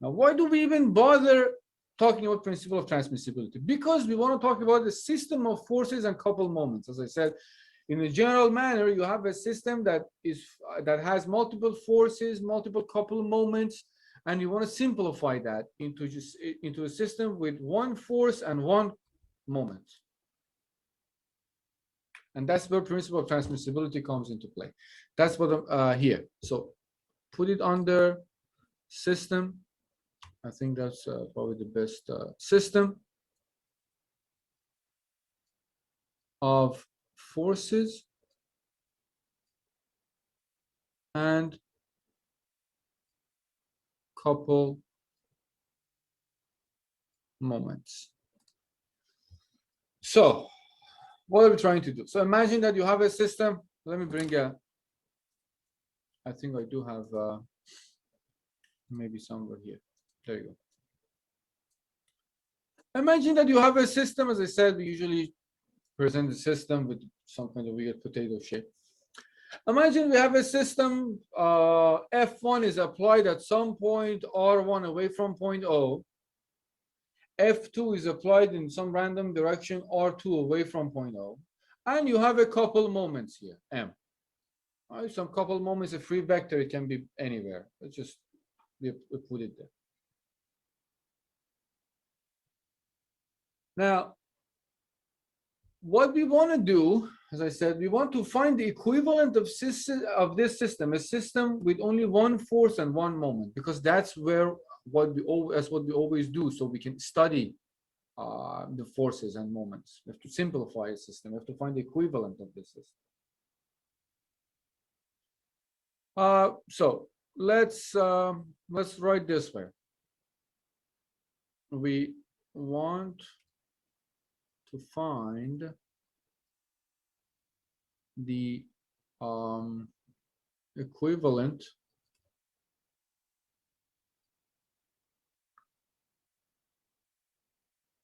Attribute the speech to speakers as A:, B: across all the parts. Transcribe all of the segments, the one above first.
A: Now, why do we even bother talking about principle of transmissibility? Because we want to talk about the system of forces and coupled moments. As I said, in a general manner, you have a system that has multiple forces, multiple coupled moments, and you want to simplify that into a system with one force and one moment. And that's where principle of transmissibility comes into play. That's what I'm here. So put it under system. I think that's probably the best system of forces and couple moments. So what are we trying to do? So imagine that you have a system. Let me bring I think I do have maybe somewhere here. There you go. Imagine that you have a system. As I said, we usually present the system with some kind of weird potato shape. Imagine we have a system, F1 is applied at some point R1 away from point O. F2 is applied in some random direction R2 away from point O. And you have a couple moments here, M. All right, some couple moments, a free vector, it can be anywhere. Let's just we put it there. Now, what we want to do, as I said, we want to find the equivalent of this system, a system with only one force and one moment, because that's what we always do, so we can study the forces and moments. We have to simplify a system. We have to find the equivalent of this system. So let's write this way. We want to find the equivalent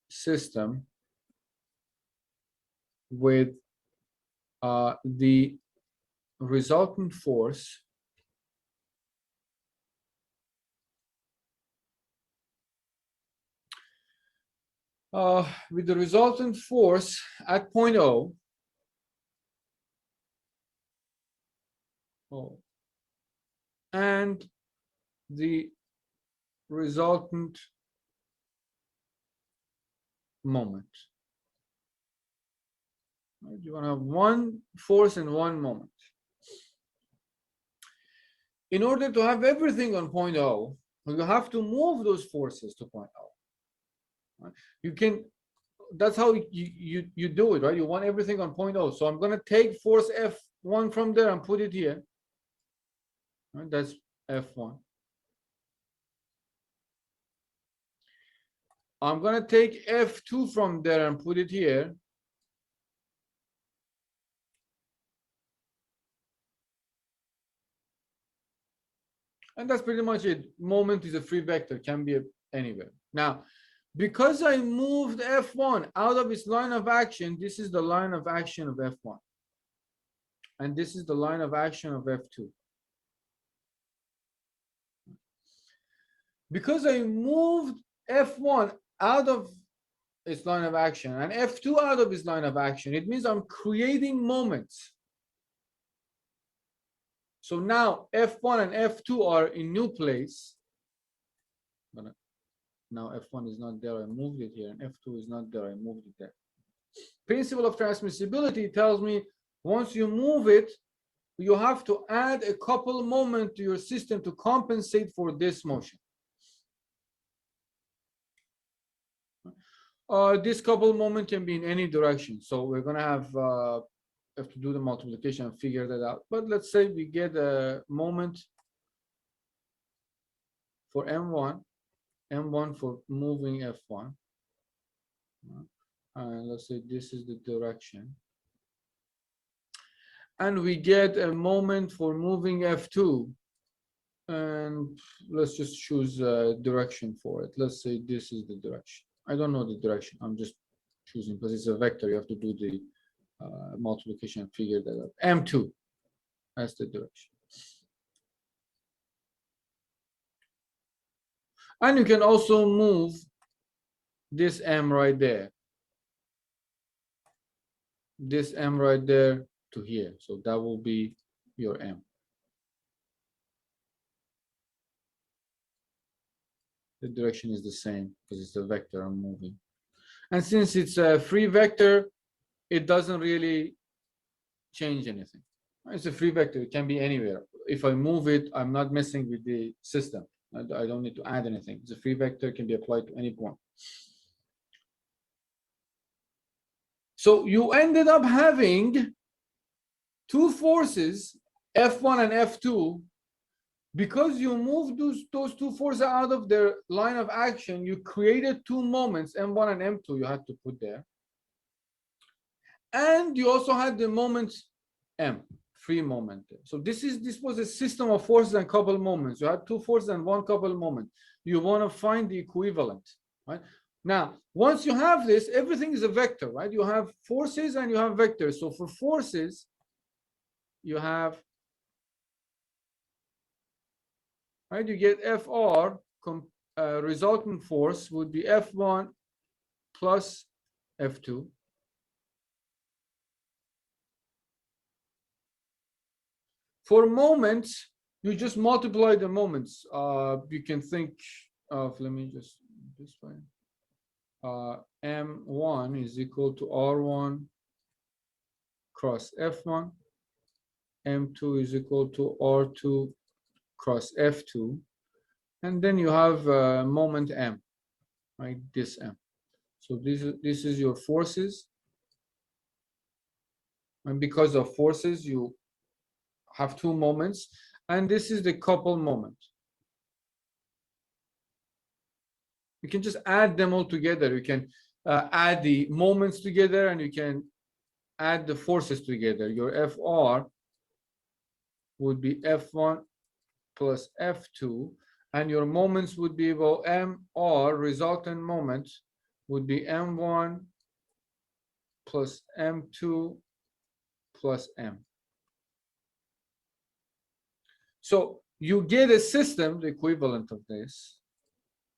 A: system with the resultant force at point O. And the resultant moment. You want to have one force and one moment. In order to have everything on point O, you have to move those forces to point O. You can, that's how you do it, right? You want everything on point O. So I'm going to take force F1 from there and put it here. Right? That's F1. I'm going to take F2 from there and put it here. And that's pretty much it. Moment is a free vector, can be anywhere. Now, because I moved F1 out of its line of action, this is the line of action of F1. And this is the line of action of F2. Because I moved F1 out of its line of action and F2 out of its line of action, it means I'm creating moments. So now F1 and F2 are in new place. Now F1 is not there, I moved it here, and F2 is not there, I moved it there. Principle of transmissibility tells me once you move it, you have to add a couple moment to your system to compensate for this motion. This couple moment can be in any direction. So we're going to have to do the multiplication and figure that out. But let's say we get a moment for M1 for moving F1. And let's say this is the direction. And we get a moment for moving F2. And let's just choose a direction for it. Let's say this is the direction. I don't know the direction. I'm just choosing because it's a vector. You have to do the multiplication and figure that out. M2, that's the direction. And you can also move this M right there. This M right there to here. So that will be your M. The direction is the same because it's a vector I'm moving. And since it's a free vector, it doesn't really change anything. It's a free vector. It can be anywhere. If I move it, I'm not messing with the system. I don't need to add anything. It's a free vector, can be applied to any point. So you ended up having two forces, F1 and F2. Because you moved those two forces out of their line of action, you created two moments, M1 and M2, you had to put there. And you also had the moment M, free moment. So this was a system of forces and couple moments. You had two forces and one couple moment. You want to find the equivalent, right? Now, once you have this, everything is a vector, right? You have forces and you have vectors. So for forces, you have, right? You get FR, resultant force would be F1 plus F2. For moments, you just multiply the moments. You can think of, let me just this way. M1 is equal to R1 cross F1. M2 is equal to R2 cross F2. And then you have moment M, right? This M. So this is your forces. And because of forces, you have two moments. And this is the couple moment. You can just add them all together. You can add the moments together and you can add the forces together. Your FR would be F1 plus F2, and your moments would be, well, MR, resultant moment, would be M1 plus M2 plus M. So you get a system, the equivalent of this.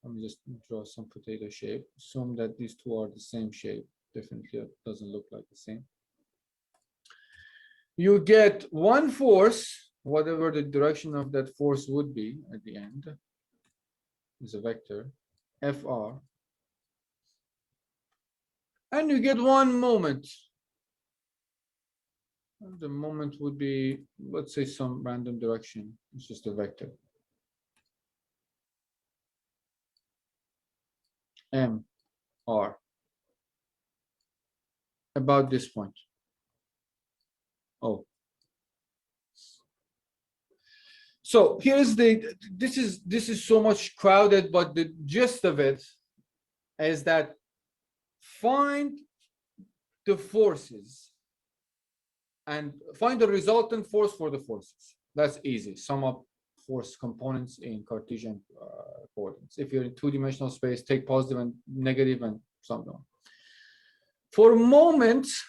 A: Let me just draw some potato shape. Assume that these two are the same shape. Definitely it doesn't look like the same. You get one force, whatever the direction of that force would be at the end, is a vector, FR. And you get one moment. The moment would be, let's say, some random direction. It's just a vector. M, R. About this point. Oh. So here's this is so much crowded, but the gist of it is that find the forces and find the resultant force for the forces. That's easy. Sum up force components in Cartesian coordinates. If you're in two-dimensional space, take positive and negative and sum them. For moments,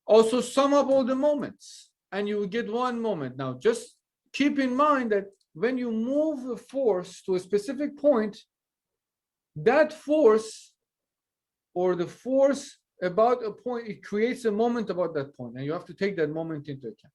A: also sum up all the moments and you will get one moment. Now, just keep in mind that when you move a force to a specific point, that force or the force about a point, it creates a moment about that point, and you have to take that moment into account.